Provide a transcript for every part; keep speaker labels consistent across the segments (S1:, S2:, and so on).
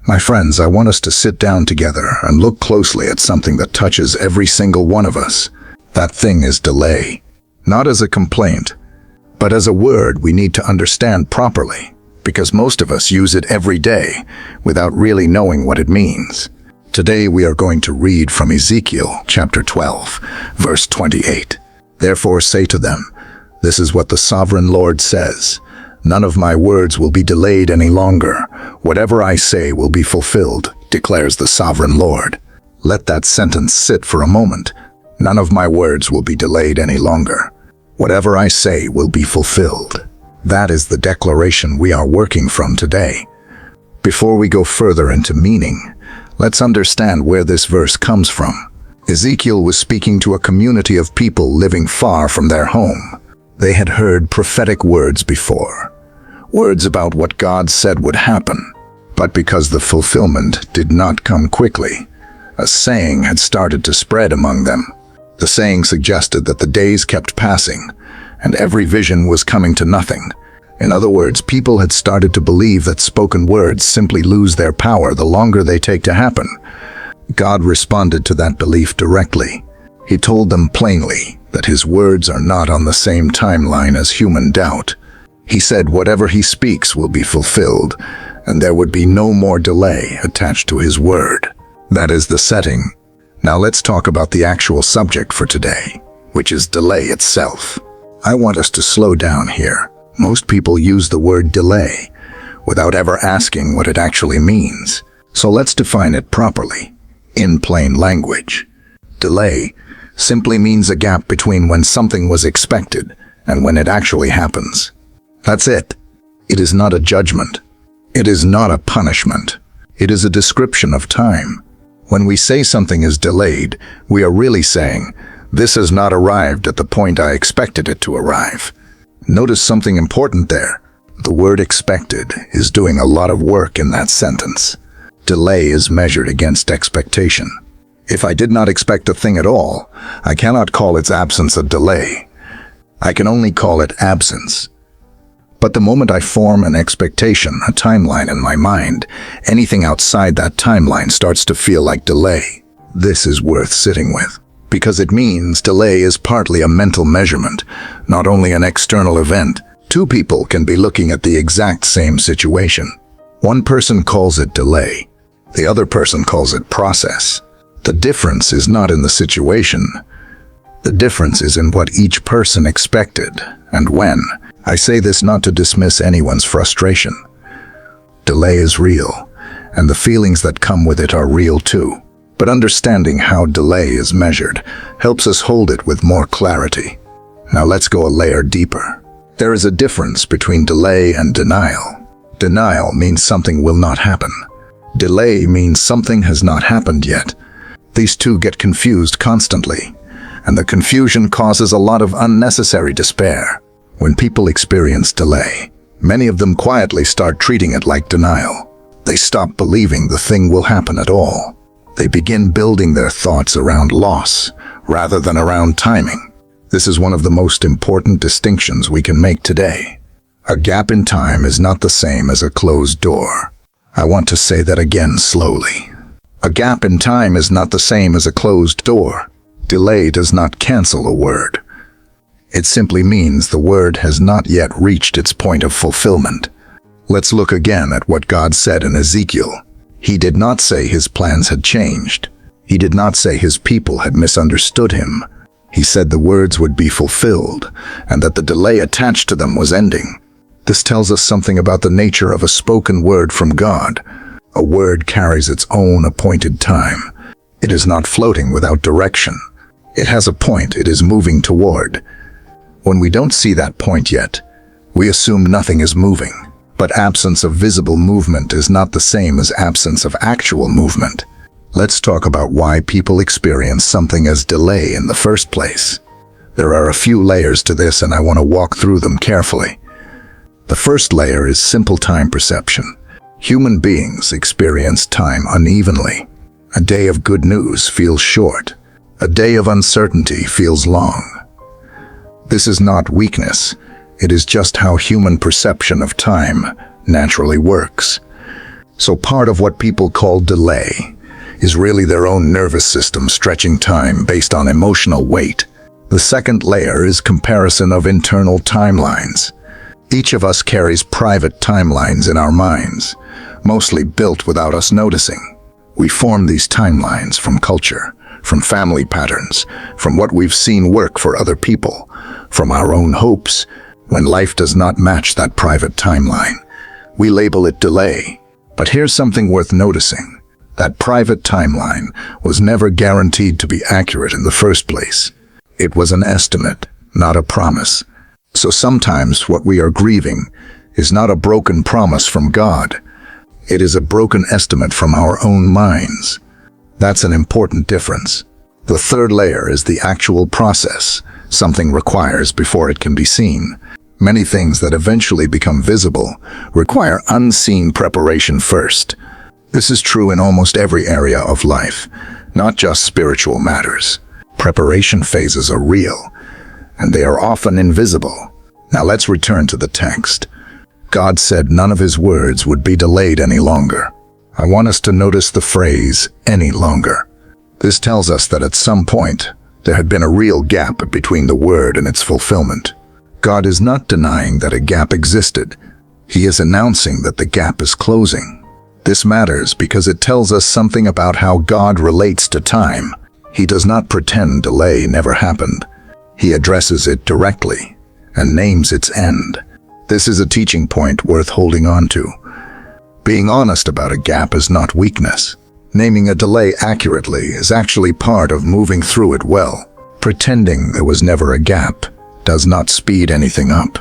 S1: My friends, I want us to sit down together and look closely at something that touches every single one of us. That thing is delay. Not as a complaint, but as a word we need to understand properly, because most of us use it every day without really knowing what it means. Today we are going to read from Ezekiel chapter 12, verse 28. Therefore say to them, this is what the sovereign Lord says. None of my words will be delayed any longer. Whatever I say will be fulfilled, declares the sovereign Lord. Let that sentence sit for a moment. None of my words will be delayed any longer. Whatever I say will be fulfilled. That is the declaration we are working from today. Before we go further into meaning, let's understand where this verse comes from. Ezekiel was speaking to a community of people living far from their home. They had heard prophetic words before, words about what God said would happen. But because the fulfillment did not come quickly, a saying had started to spread among them. The saying suggested that the days kept passing, and every vision was coming to nothing. In other words, people had started to believe that spoken words simply lose their power the longer they take to happen. God responded to that belief directly. He told them plainly that his words are not on the same timeline as human doubt. He said whatever he speaks will be fulfilled, and there would be no more delay attached to his word. That is the setting. Now let's talk about the actual subject for today, which is delay itself. I want us to slow down here. Most people use the word delay without ever asking what it actually means. So let's define it properly, in plain language. Delay simply means a gap between when something was expected and when it actually happens. That's it. It is not a judgment. It is not a punishment. It is a description of time. When we say something is delayed, we are really saying, this has not arrived at the point I expected it to arrive. Notice something important there. The word expected is doing a lot of work in that sentence. Delay is measured against expectation. If I did not expect a thing at all, I cannot call its absence a delay. I can only call it absence. But the moment I form an expectation, a timeline in my mind, anything outside that timeline starts to feel like delay. This is worth sitting with, because it means delay is partly a mental measurement, not only an external event. Two people can be looking at the exact same situation. One person calls it delay. The other person calls it process. The difference is not in the situation. The difference is in what each person expected and when. I say this not to dismiss anyone's frustration. Delay is real, and the feelings that come with it are real too. But understanding how delay is measured helps us hold it with more clarity. Now let's go a layer deeper. There is a difference between delay and denial. Denial means something will not happen. Delay means something has not happened yet. These two get confused constantly, and the confusion causes a lot of unnecessary despair. When people experience delay, many of them quietly start treating it like denial. They stop believing the thing will happen at all. They begin building their thoughts around loss rather than around timing. This is one of the most important distinctions we can make today. A gap in time is not the same as a closed door. I want to say that again slowly. A gap in time is not the same as a closed door. Delay does not cancel a word. It simply means the word has not yet reached its point of fulfillment. Let's look again at what God said in Ezekiel. He did not say his plans had changed. He did not say his people had misunderstood him. He said the words would be fulfilled and that the delay attached to them was ending. This tells us something about the nature of a spoken word from God. A word carries its own appointed time. It is not floating without direction. It has a point it is moving toward. When we don't see that point yet, we assume nothing is moving. But absence of visible movement is not the same as absence of actual movement. Let's talk about why people experience something as delay in the first place. There are a few layers to this, and I want to walk through them carefully. The first layer is simple time perception. Human beings experience time unevenly. A day of good news feels short. A day of uncertainty feels long. This is not weakness. It is just how human perception of time naturally works. So part of what people call delay is really their own nervous system stretching time based on emotional weight. The second layer is comparison of internal timelines. Each of us carries private timelines in our minds, mostly built without us noticing. We form these timelines from culture, from family patterns, from what we've seen work for other people, from our own hopes. When life does not match that private timeline, we label it delay. But here's something worth noticing. That private timeline was never guaranteed to be accurate in the first place. It was an estimate, not a promise. So sometimes what we are grieving is not a broken promise from God. It is a broken estimate from our own minds. That's an important difference. The third layer is the actual process something requires before it can be seen. Many things that eventually become visible require unseen preparation first. This is true in almost every area of life, not just spiritual matters. Preparation phases are real, and they are often invisible. Now let's return to the text. God said none of his words would be delayed any longer. I want us to notice the phrase, any longer. This tells us that at some point, there had been a real gap between the word and its fulfillment. God is not denying that a gap existed. He is announcing that the gap is closing. This matters because it tells us something about how God relates to time. He does not pretend delay never happened. He addresses it directly and names its end. This is a teaching point worth holding on to. Being honest about a gap is not weakness. Naming a delay accurately is actually part of moving through it well. Pretending there was never a gap does not speed anything up.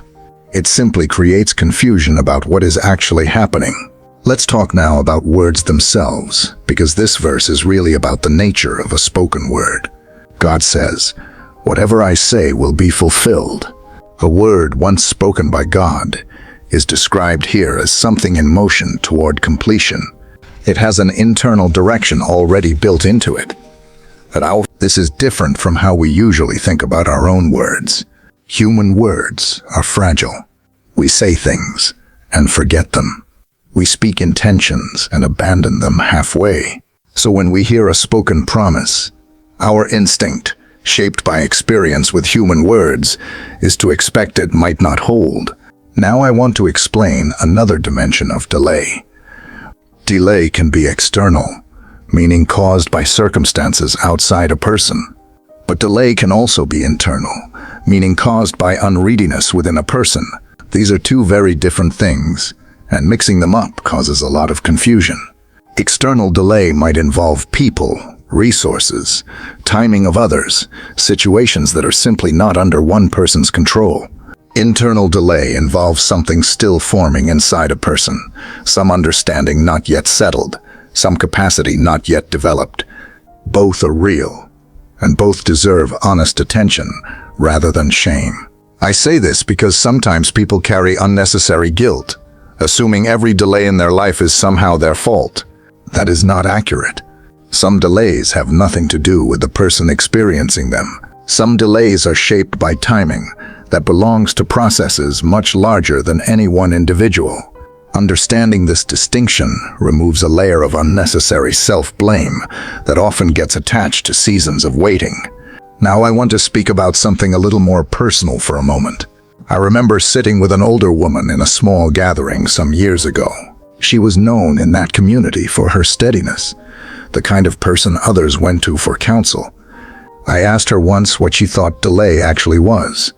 S1: It simply creates confusion about what is actually happening. Let's talk now about words themselves, because this verse is really about the nature of a spoken word. God says, "Whatever I say will be fulfilled." A word once spoken by God is described here as something in motion toward completion. It has an internal direction already built into it. This is different from how we usually think about our own words. Human words are fragile. We say things and forget them. We speak intentions and abandon them halfway. So when we hear a spoken promise, our instinct, shaped by experience with human words, is to expect it might not hold. Now I want to explain another dimension of delay. Delay can be external, meaning caused by circumstances outside a person. But delay can also be internal, meaning caused by unreadiness within a person. These are two very different things, and mixing them up causes a lot of confusion. External delay might involve people, resources, timing of others, situations that are simply not under one person's control. Internal delay involves something still forming inside a person, some understanding not yet settled, some capacity not yet developed. Both are real, and both deserve honest attention rather than shame. I say this because sometimes people carry unnecessary guilt, assuming every delay in their life is somehow their fault. That is not accurate. Some delays have nothing to do with the person experiencing them. Some delays are shaped by timing that belongs to processes much larger than any one individual. Understanding this distinction removes a layer of unnecessary self-blame that often gets attached to seasons of waiting. Now I want to speak about something a little more personal for a moment. I remember sitting with an older woman in a small gathering some years ago. She was known in that community for her steadiness, the kind of person others went to for counsel. I asked her once what she thought delay actually was.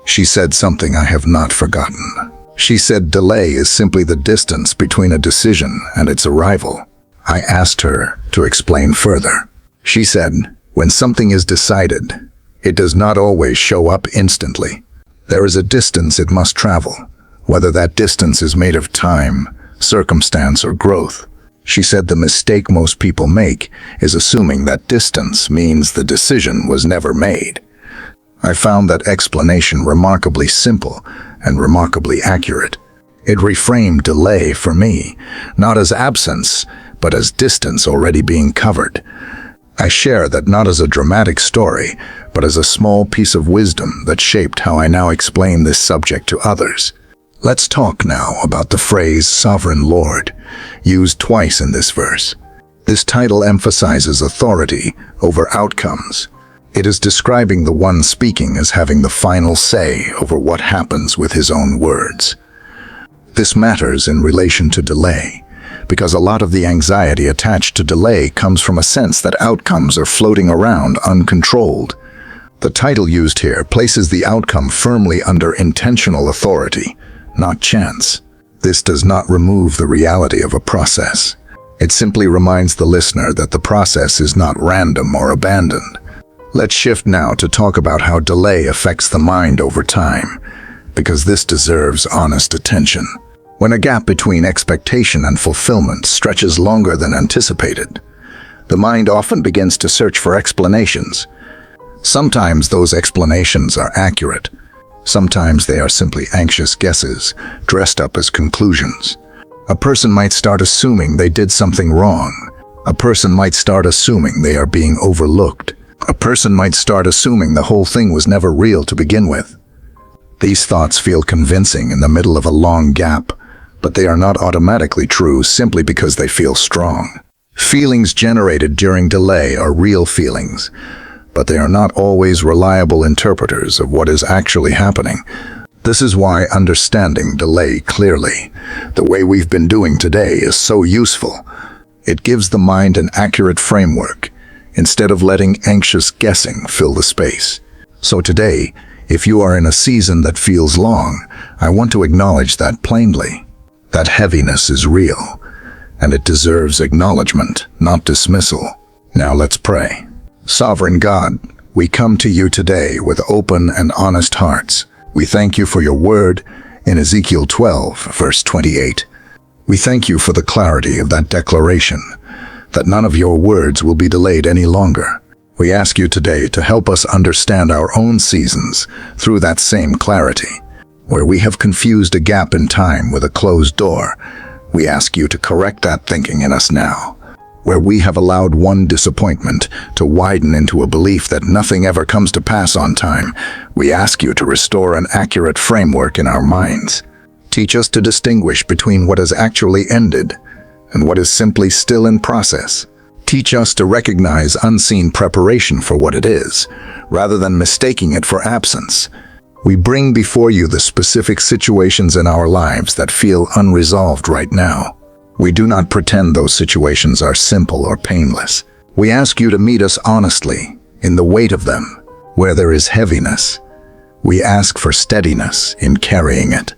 S1: She said something I have not forgotten. She said delay is simply the distance between a decision and its arrival. I asked her to explain further. She said, when something is decided, it does not always show up instantly. There is a distance it must travel, whether that distance is made of time, circumstance, or growth. She said the mistake most people make is assuming that distance means the decision was never made. I found that explanation remarkably simple and remarkably accurate. It reframed delay for me, not as absence, but as distance already being covered. I share that not as a dramatic story, but as a small piece of wisdom that shaped how I now explain this subject to others. Let's talk now about the phrase Sovereign Lord, used twice in this verse. This title emphasizes authority over outcomes. It is describing the one speaking as having the final say over what happens with his own words. This matters in relation to delay, because a lot of the anxiety attached to delay comes from a sense that outcomes are floating around uncontrolled. The title used here places the outcome firmly under intentional authority, not chance. This does not remove the reality of a process. It simply reminds the listener that the process is not random or abandoned. Let's shift now to talk about how delay affects the mind over time, because this deserves honest attention. When a gap between expectation and fulfillment stretches longer than anticipated, the mind often begins to search for explanations. Sometimes those explanations are accurate. Sometimes they are simply anxious guesses, dressed up as conclusions. A person might start assuming they did something wrong. A person might start assuming they are being overlooked. A person might start assuming the whole thing was never real to begin with. These thoughts feel convincing in the middle of a long gap, but they are not automatically true simply because they feel strong. Feelings generated during delay are real feelings, but they are not always reliable interpreters of what is actually happening. This is why understanding delay clearly, the way we've been doing today, is so useful. It gives the mind an accurate framework, instead of letting anxious guessing fill the space. So today, if you are in a season that feels long, I want to acknowledge that plainly. That heaviness is real, and it deserves acknowledgement, not dismissal. Now let's pray. Sovereign God, we come to you today with open and honest hearts. We thank you for your word in Ezekiel 12, verse 28. We thank you for the clarity of that declaration, that none of your words will be delayed any longer. We ask you today to help us understand our own seasons through that same clarity. Where we have confused a gap in time with a closed door, we ask you to correct that thinking in us now. Where we have allowed one disappointment to widen into a belief that nothing ever comes to pass on time, we ask you to restore an accurate framework in our minds. Teach us to distinguish between what has actually ended and what is simply still in process. Teach us to recognize unseen preparation for what it is, rather than mistaking it for absence. We bring before you the specific situations in our lives that feel unresolved right now. We do not pretend those situations are simple or painless. We ask you to meet us honestly in the weight of them. Where there is heaviness, we ask for steadiness in carrying it.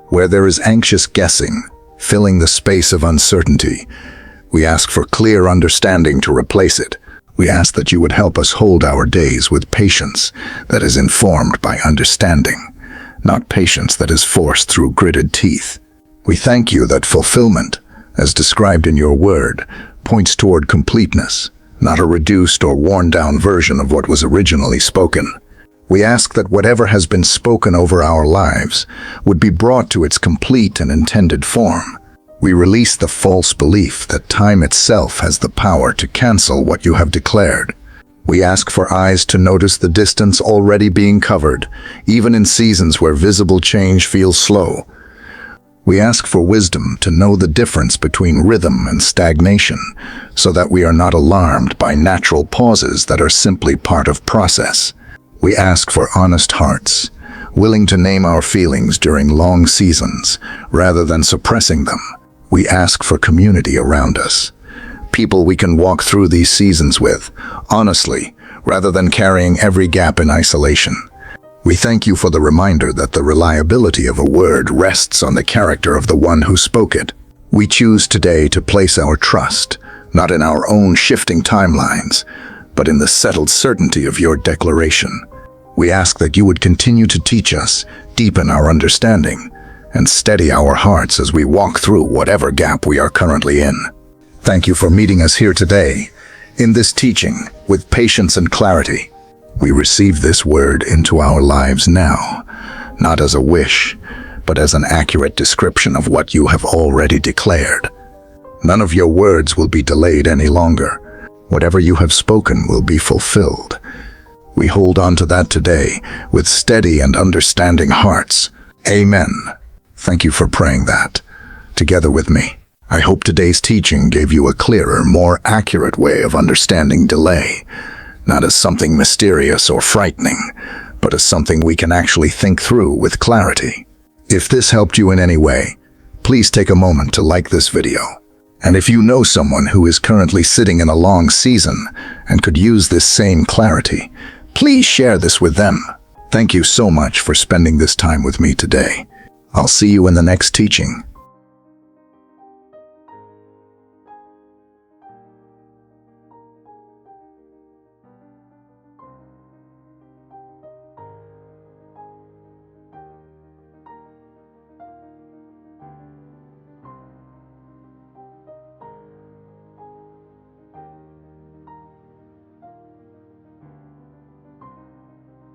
S1: Where there is anxious guessing, filling the space of uncertainty, we ask for clear understanding to replace it. We ask that you would help us hold our days with patience that is informed by understanding, not patience that is forced through gritted teeth. We thank you that fulfillment, as described in your word, points toward completeness, not a reduced or worn-down version of what was originally spoken. We ask that whatever has been spoken over our lives would be brought to its complete and intended form. We release the false belief that time itself has the power to cancel what you have declared. We ask for eyes to notice the distance already being covered, even in seasons where visible change feels slow. We ask for wisdom to know the difference between rhythm and stagnation, so that we are not alarmed by natural pauses that are simply part of process. We ask for honest hearts, willing to name our feelings during long seasons, rather than suppressing them. We ask for community around us, people we can walk through these seasons with, honestly, rather than carrying every gap in isolation. We thank you for the reminder that the reliability of a word rests on the character of the one who spoke it. We choose today to place our trust, not in our own shifting timelines, but in the settled certainty of your declaration. We ask that you would continue to teach us, deepen our understanding, and steady our hearts as we walk through whatever gap we are currently in. Thank you for meeting us here today, in this teaching, with patience and clarity. We receive this word into our lives now, not as a wish, but as an accurate description of what you have already declared. None of your words will be delayed any longer. Whatever you have spoken will be fulfilled. We hold on to that today with steady and understanding hearts. Amen. Thank you for praying that together with me. I hope today's teaching gave you a clearer, more accurate way of understanding delay, not as something mysterious or frightening, but as something we can actually think through with clarity. If this helped you in any way, please take a moment to like this video. And if you know someone who is currently sitting in a long season and could use this same clarity, please share this with them. Thank you so much for spending this time with me today. I'll see you in the next teaching.